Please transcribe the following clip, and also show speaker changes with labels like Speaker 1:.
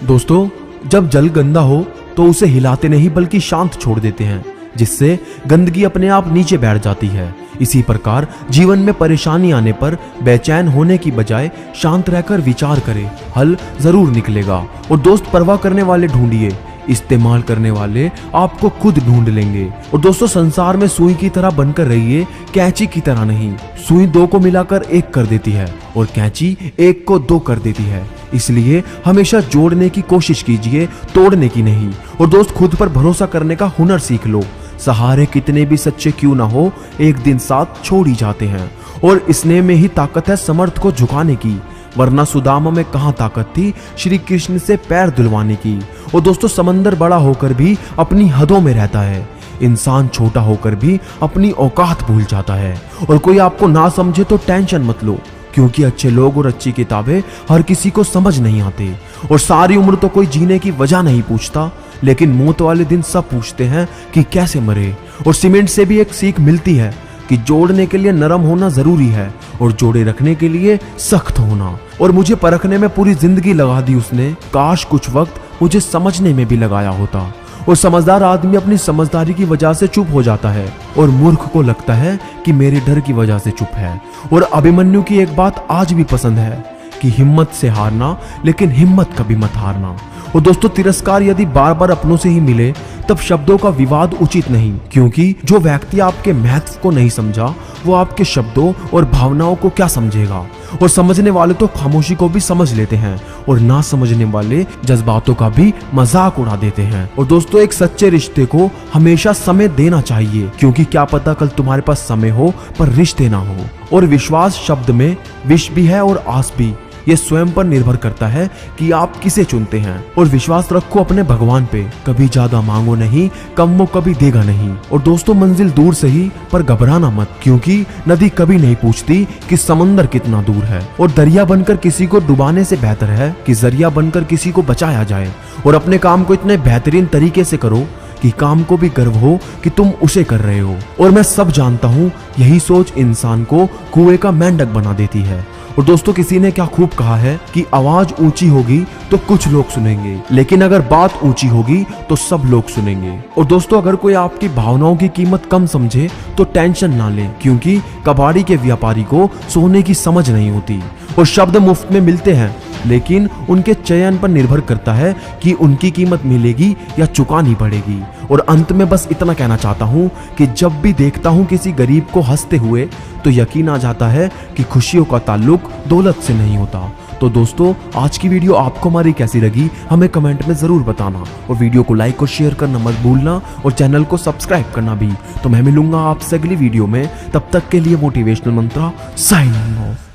Speaker 1: दोस्तों, जब जल गंदा हो तो उसे हिलाते नहीं बल्कि शांत छोड़ देते हैं, जिससे गंदगी अपने आप नीचे बैठ जाती है। इसी प्रकार जीवन में परेशानी आने पर बेचैन होने की बजाय शांत रहकर विचार करें, हल जरूर निकलेगा। और दोस्त, परवाह करने वाले ढूंढिए, इस्तेमाल करने वाले आपको खुद ढूंढ लेंगे। और दोस्तों, संसार में सुई की तरह बनकर रहिए, कैंची की तरह नहीं। सुई दो को मिलाकर एक कर देती है और कैंची एक को दो कर देती है। इसलिए हमेशा जोड़ने की कोशिश कीजिए, तोड़ने की नहीं। और दोस्त, खुद पर भरोसा करने का हुनर सीख लो। सहारे कितने भी सच्चे क्यों ना हो, एक दिन साथ छोड़ ही जाते हैं। और स्नेह में ही ताकत है समर्थ को झुकाने की, वरना सुदामा में कहां ताकत थी श्री कृष्ण से पैर धुलवाने की। और दोस्तों, समंदर बड़ा होकर भी अपनी हदों में रहता है, इंसान छोटा होकर भी अपनी औकात भूल जाता है। और कोई आपको ना समझे तो टेंशन मत लो, क्योंकि अच्छे लोग और अच्छी किताबें हर किसी को समझ नहीं आते। और सारी उम्र तो कोई जीने की वजह नहीं पूछता, लेकिन मौत वाले दिन सब पूछते हैं कि कैसे मरे। और सीमेंट से भी एक सीख मिलती है कि जोड़ने के लिए नरम होना जरूरी है और जोड़े रखने के लिए सख्त होना। और मुझे परखने में पूरी जिंदगी लगा दी उसने, काश कुछ वक्त मुझे समझने में भी लगाया होता। और समझदार आदमी अपनी समझदारी की वजह से चुप हो जाता है, और मूर्ख को लगता है कि मेरे डर की वजह से चुप है। और अभिमन्यु की एक बात आज भी पसंद है कि हिम्मत से हारना, लेकिन हिम्मत कभी मत हारना। और दोस्तों, तिरस्कार यदि बार बार अपनों से ही मिले तब शब्दों का विवाद उचित नहीं, क्योंकि जो व्यक्ति आपके महत्व को नहीं समझा वो आपके शब्दों और भावनाओं को क्या समझेगा। और समझने वाले तो खामोशी को भी समझ लेते हैं, और ना समझने वाले जज्बातों का भी मजाक उड़ा देते हैं। और दोस्तों, एक सच्चे रिश्ते को हमेशा समय देना चाहिए, क्योंकि क्या पता कल तुम्हारे पास समय हो पर रिश्ते ना हो। और विश्वास शब्द में विष भी है और आस भी, ये स्वयं पर निर्भर करता है कि आप किसे चुनते हैं। और विश्वास रखो अपने भगवान पे, कभी ज्यादा मांगो नहीं, कम वो कभी देगा नहीं। और दोस्तों, मंजिल दूर सही पर घबराना मत, क्योंकि नदी कभी नहीं पूछती कि समंदर कितना दूर है। और दरिया बनकर किसी को डुबाने से बेहतर है कि जरिया बनकर किसी को बचाया जाए। और अपने काम को इतने बेहतरीन तरीके से करो कि काम को भी गर्व हो कि तुम उसे कर रहे हो। और मैं सब जानता हूँ, यही सोच इंसान को कुएं का मेंढक बना देती है। और दोस्तों, किसी ने क्या खूब कहा है कि आवाज ऊंची होगी तो कुछ लोग सुनेंगे, लेकिन अगर बात ऊंची होगी तो सब लोग सुनेंगे। और दोस्तों, अगर कोई आपकी भावनाओं की कीमत कम समझे तो टेंशन ना ले, क्योंकि कबाड़ी के व्यापारी को सोने की समझ नहीं होती। और शब्द मुफ्त में मिलते हैं, लेकिन उनके चयन पर निर्भर करता है कि उनकी कीमत मिलेगी या चुकानी पड़ेगी। और अंत में बस इतना कहना चाहता हूँ कि जब भी देखता हूँ किसी गरीब को हंसते हुए तो यकीन आ जाता है कि खुशियों का ताल्लुक दौलत से नहीं होता। तो दोस्तों, आज की वीडियो आपको हमारी कैसी लगी हमें कमेंट में जरूर बताना, और वीडियो को लाइक और शेयर करना मत भूलना, और चैनल को सब्सक्राइब करना भी। तो मैं मिलूंगा आपसे अगली वीडियो में, तब तक के लिए मोटिवेशनल मंत्रा साइनिंग ऑफ।